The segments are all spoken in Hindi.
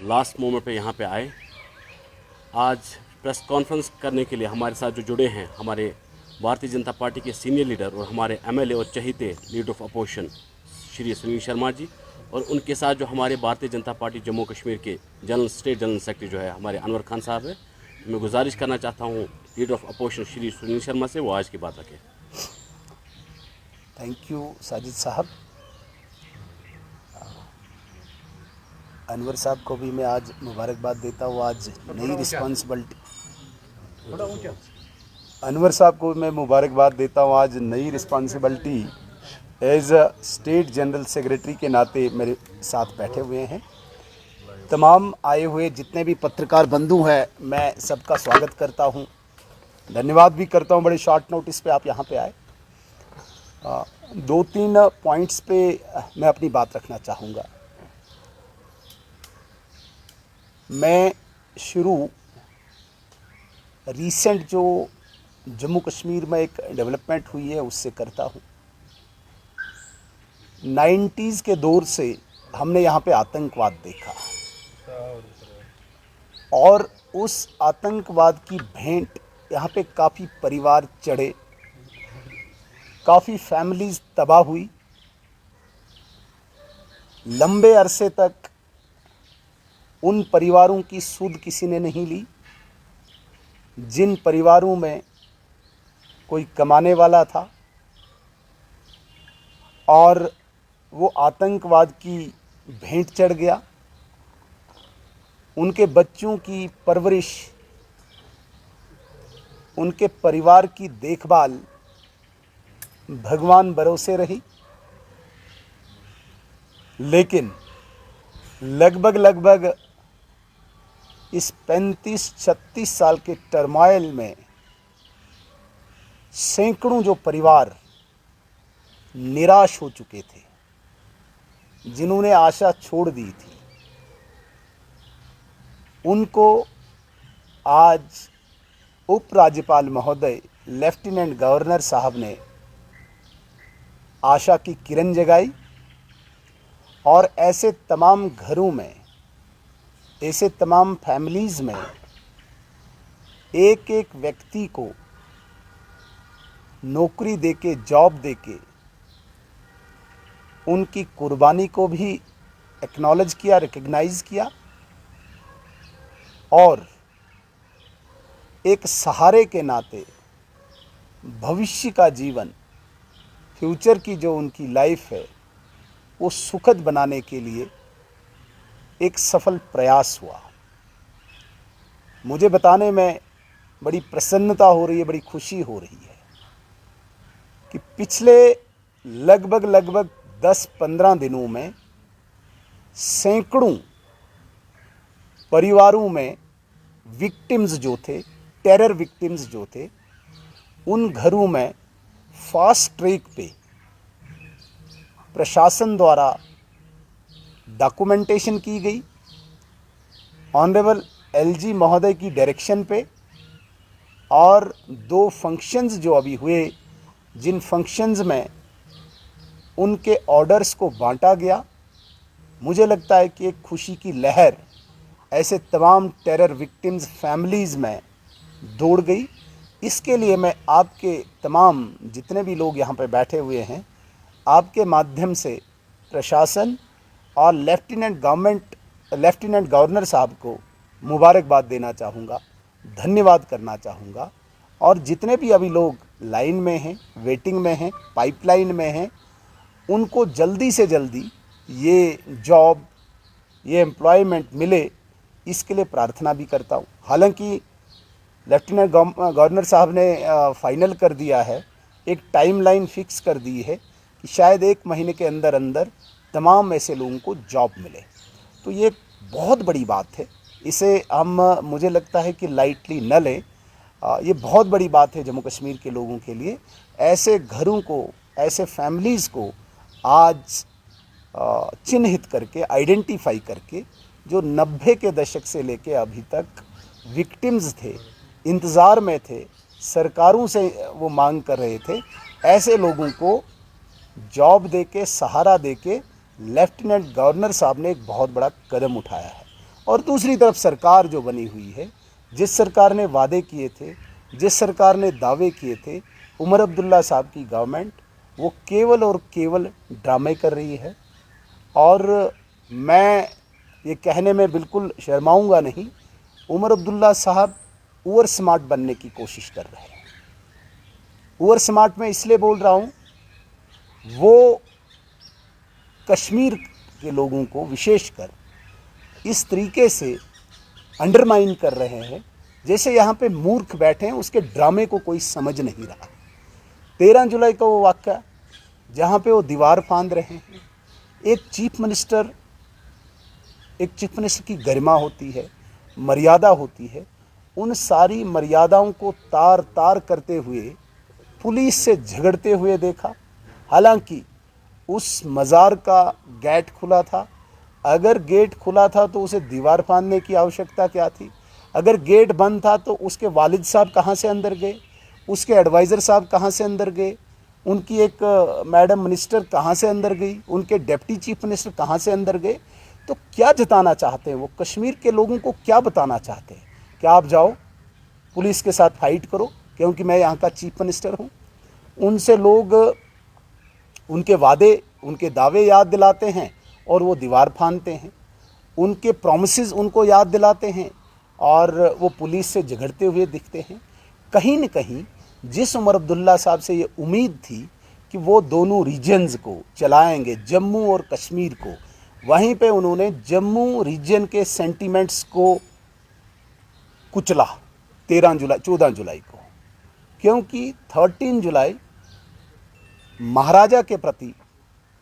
लास्ट मोमेंट पे यहाँ पे आए। आज प्रेस कॉन्फ्रेंस करने के लिए हमारे साथ जो जुड़े हैं हमारे भारतीय जनता पार्टी के सीनियर लीडर और हमारे एमएलए और चहीते leader of opposition Shri Sunil Sharma ji, और उनके साथ जो हमारे भारतीय जनता पार्टी जम्मू कश्मीर के स्टेट जनरल सेक्रेटरी जो है हमारे अनवर खान साहब है। मैं गुजारिश करना चाहता हूँ leader of opposition Shri Sunil Sharma से वो आज की बात रखें। थैंक यू साजिद साहब। अनवर साहब को भी मैं आज मुबारकबाद देता हूँ। आज नई रिस्पॉन्सिबिलिटी अनवर साहब को मैं मुबारकबाद देता हूँ। आज नई responsibility as a state general secretary के नाते मेरे साथ बैठे हुए हैं। तमाम आए हुए जितने भी पत्रकार बंधु हैं, मैं सबका स्वागत करता हूँ, धन्यवाद भी करता हूँ। बड़े शॉर्ट नोटिस पे आप यहाँ पे आए। 2-3 पॉइंट्स पे मैं अपनी बात रखना चाहूँगा। मैं शुरू रीसेंट जो जम्मू कश्मीर में एक डेवलपमेंट हुई है उससे करता हूँ। 90s के दौर से हमने यहाँ पे आतंकवाद देखा और उस आतंकवाद की भेंट यहाँ पे काफ़ी परिवार चढ़े, काफ़ी फैमिलीज तबाह हुई। लंबे अरसे तक उन परिवारों की सुध किसी ने नहीं ली जिन परिवारों में कोई कमाने वाला था, और वो आतंकवाद की भेंट चढ़ गया। उनके बच्चों की परवरिश, उनके परिवार की देखभाल भगवान भरोसे रही। लेकिन लगभग इस 35-36 साल के टर्मोइल में सैकड़ों जो परिवार निराश हो चुके थे, जिन्होंने आशा छोड़ दी थी, उनको आज उपराज्यपाल महोदय लेफ्टिनेंट गवर्नर साहब ने आशा की किरण जगाई। और ऐसे तमाम घरों में, ऐसे तमाम फैमिलीज़ में एक एक व्यक्ति को नौकरी देके, जॉब देके उनकी कुर्बानी को भी एक्नॉलेज किया, रिकग्नाइज़ किया, और एक सहारे के नाते भविष्य का जीवन, फ्यूचर की जो उनकी लाइफ है वो सुखद बनाने के लिए एक सफल प्रयास हुआ। मुझे बताने में बड़ी प्रसन्नता हो रही है, बड़ी खुशी हो रही है कि पिछले लगभग 10-15 दिनों में सैकड़ों परिवारों में विक्टिम्स जो थे, टेरर विक्टिम्स जो थे, उन घरों में फास्ट ट्रैक पे प्रशासन द्वारा डॉक्यूमेंटेशन की गई। ऑनरेबल एलजी महोदय की डायरेक्शन पे, और 2 फंक्शंस जो अभी हुए, जिन फंक्शंस में उनके ऑर्डर्स को बांटा गया, मुझे लगता है कि एक खुशी की लहर ऐसे तमाम टेरर विक्टिम्स फैमिलीज़ में दौड़ गई। इसके लिए मैं आपके तमाम जितने भी लोग यहाँ पे बैठे हुए हैं, आपके माध्यम से प्रशासन और लेफ्टिनेंट गवर्नर साहब को मुबारकबाद देना चाहूँगा, धन्यवाद करना चाहूँगा। और जितने भी अभी लोग लाइन में हैं, वेटिंग में हैं, पाइपलाइन में हैं, उनको जल्दी से जल्दी ये जॉब, ये एम्प्लॉयमेंट मिले, इसके लिए प्रार्थना भी करता हूँ। हालांकि लेफ्टिनेंट गवर्नर साहब ने फाइनल कर दिया है, एक टाइमलाइन फिक्स कर दी है कि शायद 1 महीने के अंदर अंदर तमाम ऐसे लोगों को जॉब मिले। तो ये बहुत बड़ी बात है, इसे हम, मुझे लगता है कि लाइटली न लें। ये बहुत बड़ी बात है जम्मू कश्मीर के लोगों के लिए। ऐसे घरों को, ऐसे फैमिलीज़ को आज चिन्हित करके, आइडेंटिफाई करके, जो 90 के दशक से लेके अभी तक विक्टिम्स थे, इंतज़ार में थे, सरकारों से वो मांग कर रहे थे, ऐसे लोगों को जॉब देके, सहारा देके लेफ्टिनेंट गवर्नर साहब ने एक बहुत बड़ा कदम उठाया है। और दूसरी तरफ सरकार जो बनी हुई है, जिस सरकार ने वादे किए थे, जिस सरकार ने दावे किए थे, उमर अब्दुल्ला साहब की गवर्नमेंट वो केवल और केवल ड्रामे कर रही है। और मैं ये कहने में बिल्कुल शर्माऊंगा नहीं, उमर अब्दुल्ला साहब ओवर स्मार्ट बनने की कोशिश कर रहे हैं। ओवर स्मार्ट में इसलिए बोल रहा हूँ, वो कश्मीर के लोगों को विशेषकर इस तरीके से अंडरमाइन कर रहे हैं जैसे यहाँ पे मूर्ख बैठे हैं, उसके ड्रामे को कोई समझ नहीं रहा। 13 जुलाई का वो वाक़या जहाँ पे वो दीवार फांद रहे हैं। एक चीफ मिनिस्टर की गरिमा होती है, मर्यादा होती है। उन सारी मर्यादाओं को तार तार करते हुए पुलिस से झगड़ते हुए देखा। हालांकि उस मज़ार का गेट खुला था। अगर गेट खुला था तो उसे दीवार फांदने की आवश्यकता क्या थी? अगर गेट बंद था तो उसके वालिद साहब कहाँ से अंदर गए? उसके एडवाइज़र साहब कहाँ से अंदर गए? उनकी एक मैडम मिनिस्टर कहाँ से अंदर गई? उनके डिप्टी चीफ मिनिस्टर कहाँ से अंदर गए? तो क्या जताना चाहते हैं वो? कश्मीर के लोगों को क्या बताना चाहते हैं? क्या आप जाओ पुलिस के साथ फाइट करो क्योंकि मैं यहाँ का चीफ मिनिस्टर हूँ? उनसे लोग उनके वादे, उनके दावे याद दिलाते हैं और वो दीवार फांदते हैं। उनके प्रॉमिसेस उनको याद दिलाते हैं और वो पुलिस से झगड़ते हुए दिखते हैं। कहीं न कहीं जिस उमर अब्दुल्ला साहब से ये उम्मीद थी कि वो दोनों रीजन्स को चलाएंगे, जम्मू और कश्मीर को, वहीं पे उन्होंने जम्मू रीजन के सेंटीमेंट्स को कुचला 14 जुलाई को। क्योंकि 13 जुलाई महाराजा के प्रति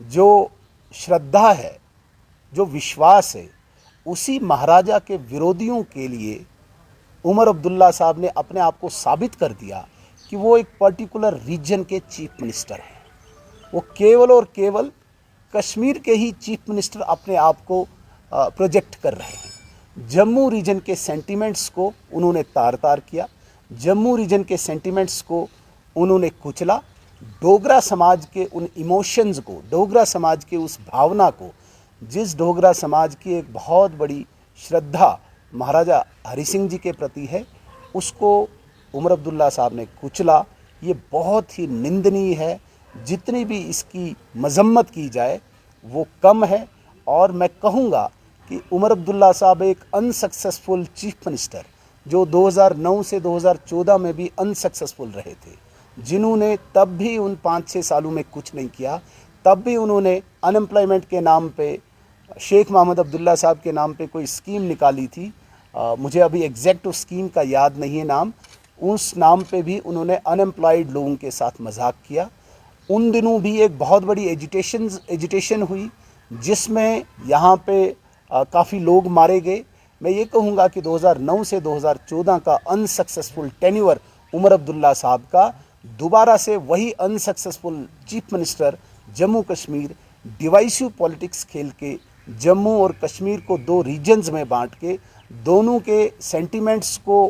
जो श्रद्धा है, जो विश्वास है, उसी महाराजा के विरोधियों के लिए उमर अब्दुल्ला साहब ने अपने आप को साबित कर दिया कि वो एक पर्टिकुलर रीजन के चीफ मिनिस्टर हैं। वो केवल और केवल कश्मीर के ही चीफ मिनिस्टर अपने आप को प्रोजेक्ट कर रहे हैं। जम्मू रीजन के सेंटीमेंट्स को उन्होंने तार तार किया। जम्मू रीजन के सेंटीमेंट्स को उन्होंने कुचला। डोगरा समाज के उन इमोशंस को, डोगरा समाज के उस भावना को, जिस डोगरा समाज की एक बहुत बड़ी श्रद्धा महाराजा हरि सिंह जी के प्रति है, उसको उमर अब्दुल्ला साहब ने कुचला। ये बहुत ही निंदनीय है। जितनी भी इसकी मजम्मत की जाए वो कम है। और मैं कहूँगा कि उमर अब्दुल्ला साहब एक अनसक्सेसफुल चीफ मिनिस्टर, जो 2009 से 2014 में भी अनसक्सेसफुल रहे थे, जिन्होंने तब भी उन 5-6 सालों में कुछ नहीं किया। तब भी उन्होंने अनएम्प्लॉयमेंट के नाम पे, शेख मोहम्मद अब्दुल्ला साहब के नाम पे कोई स्कीम निकाली थी। मुझे अभी एग्जैक्ट उस स्कीम का याद नहीं है नाम। उस नाम पे भी उन्होंने अनएम्प्लॉयड लोगों के साथ मजाक किया। उन दिनों भी एक बहुत बड़ी एजिटेशन हुई जिसमें यहाँ पे काफ़ी लोग मारे गए। मैं ये कहूँगा कि 2009 से 2014 का अनसक्सेसफुल टेन्योर उमर अब्दुल्ला साहब का दोबारा से वही unsuccessful chief minister Jammu Kashmir divisive politics खेल के जम्मू और कश्मीर को 2 रीजन्स में बांट के दोनों के सेंटीमेंट्स को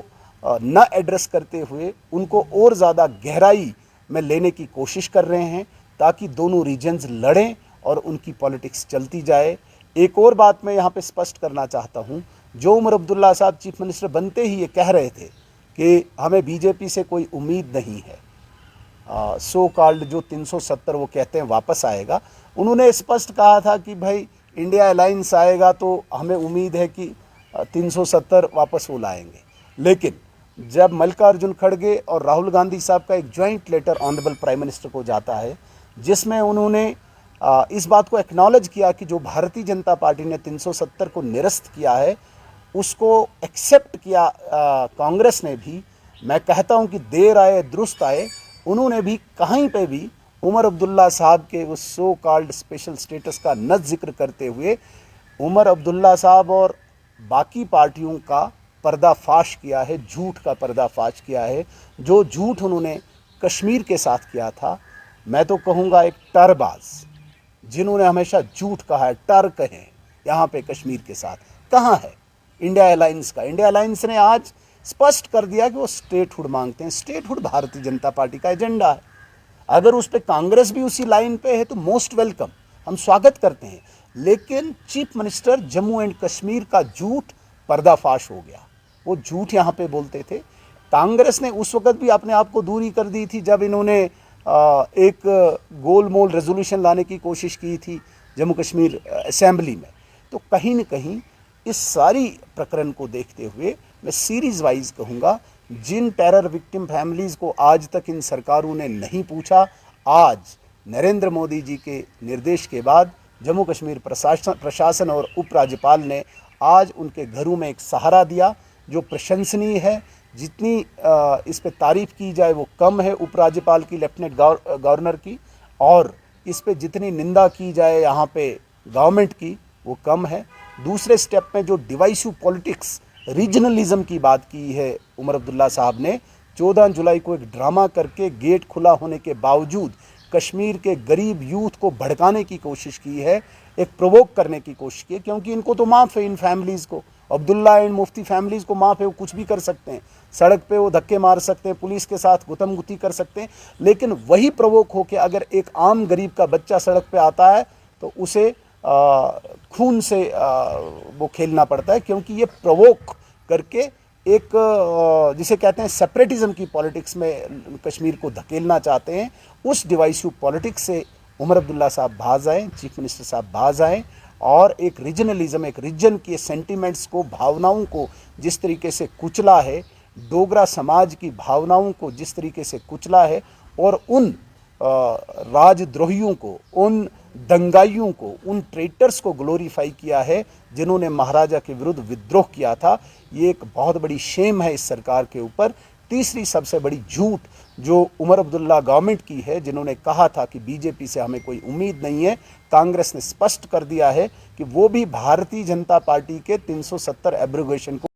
न एड्रेस करते हुए उनको और ज़्यादा गहराई में लेने की कोशिश कर रहे हैं ताकि दोनों रीजन्स लड़ें और उनकी पॉलिटिक्स चलती जाए। एक और बात मैं यहाँ पे स्पष्ट करना चाहता हूँ, जो उमर अब्दुल्ला साहब चीफ मिनिस्टर बनते ही ये कह रहे थे कि हमें बीजेपी से कोई उम्मीद नहीं है, सो कॉल्ड जो 370 वो कहते हैं वापस आएगा। उन्होंने स्पष्ट कहा था कि भाई इंडिया अलायंस आएगा तो हमें उम्मीद है कि 370 वापस वो लाएंगे। लेकिन जब मल्लिकार्जुन खड़गे और राहुल गांधी साहब का एक joint letter honourable prime minister को जाता है जिसमें उन्होंने इस बात को एक्नॉलेज किया कि जो भारतीय जनता पार्टी ने 370 को निरस्त किया है उसको एक्सेप्ट किया कांग्रेस ने भी। मैं कहता हूं कि देर आए दुरुस्त आए। उन्होंने भी कहीं पे भी उमर अब्दुल्ला साहब के उस सो कॉल्ड स्पेशल स्टेटस का न जिक्र करते हुए उमर अब्दुल्ला साहब और बाकी पार्टियों का पर्दाफाश किया है, झूठ का पर्दाफाश किया है। जो झूठ उन्होंने कश्मीर के साथ किया था, मैं तो कहूँगा एक टरबाज, जिन्होंने हमेशा झूठ कहा है, टर कहें यहाँ पे कश्मीर के साथ, कहाँ है इंडिया अलायंस का? इंडिया अलायंस ने आज स्पष्ट कर दिया कि वो स्टेटहुड मांगते हैं। स्टेटहुड भारतीय जनता पार्टी का एजेंडा है। अगर उस पर कांग्रेस भी उसी लाइन पे है तो मोस्ट वेलकम, हम स्वागत करते हैं। लेकिन chief minister Jammu and Kashmir का झूठ पर्दाफाश हो गया। वो झूठ यहाँ पे बोलते थे। कांग्रेस ने उस वक्त भी अपने आप को दूरी कर दी थी जब इन्होंने एक गोलमोल रेजोल्यूशन लाने की कोशिश की थी जम्मू कश्मीर असेंबली में। तो कहीं न कहीं इस सारी प्रकरण को देखते हुए मैं सीरीज वाइज कहूँगा, जिन टेरर विक्टिम फैमिलीज़ को आज तक इन सरकारों ने नहीं पूछा, आज नरेंद्र मोदी जी के निर्देश के बाद जम्मू कश्मीर प्रशासन और उपराज्यपाल ने आज उनके घरों में एक सहारा दिया, जो प्रशंसनीय है। जितनी इस पे तारीफ़ की जाए वो कम है उपराज्यपाल की, लेफ्टिनेंट गवर्नर की, और इस पे जितनी निंदा की जाए यहाँ पे गवर्नमेंट की वो कम है। दूसरे स्टेप में जो डिवाइसिव पॉलिटिक्स, रीजनलिज्म की बात की है उमर अब्दुल्ला साहब ने, 14 जुलाई को एक ड्रामा करके गेट खुला होने के बावजूद कश्मीर के गरीब यूथ को भड़काने की कोशिश की है, एक प्रोवोक करने की कोशिश की है, क्योंकि इनको तो माफ़ है, इन फैमिलीज़ को, अब्दुल्ला एंड मुफ्ती फैमिलीज़ को माफ़ है, वो कुछ भी कर सकते हैं, सड़क पे वो धक्के मार सकते हैं, पुलिस के साथ गुतमगुती कर सकते हैं। लेकिन वही प्रोवोक हो के अगर एक आम गरीब का बच्चा सड़क पे आता है तो उसे खून से वो खेलना पड़ता है, क्योंकि ये प्रोवोक करके एक जिसे कहते हैं सेपरेटिज्म की पॉलिटिक्स में कश्मीर को धकेलना चाहते हैं। उस डिवाइसिव पॉलिटिक्स से उमर अब्दुल्ला साहब बाज आए, चीफ मिनिस्टर साहब बाज आए, और एक रीजनलिज्म, एक रीजन के सेंटिमेंट्स को, भावनाओं को जिस तरीके से कुचला है, डोगरा समाज की भावनाओं को जिस तरीके से कुचला है, और उन राजद्रोहियों को, उन दंगाइयों को, उन ट्रेटर्स को ग्लोरीफाई किया है जिन्होंने महाराजा के विरुद्ध विद्रोह किया था। ये एक बहुत बड़ी शेम है इस सरकार के ऊपर। तीसरी सबसे बड़ी झूठ जो उमर अब्दुल्ला गवर्नमेंट की है, जिन्होंने कहा था कि बीजेपी से हमें कोई उम्मीद नहीं है, कांग्रेस ने स्पष्ट कर दिया है कि वो भी भारतीय जनता पार्टी के 370 एब्रोगेशन को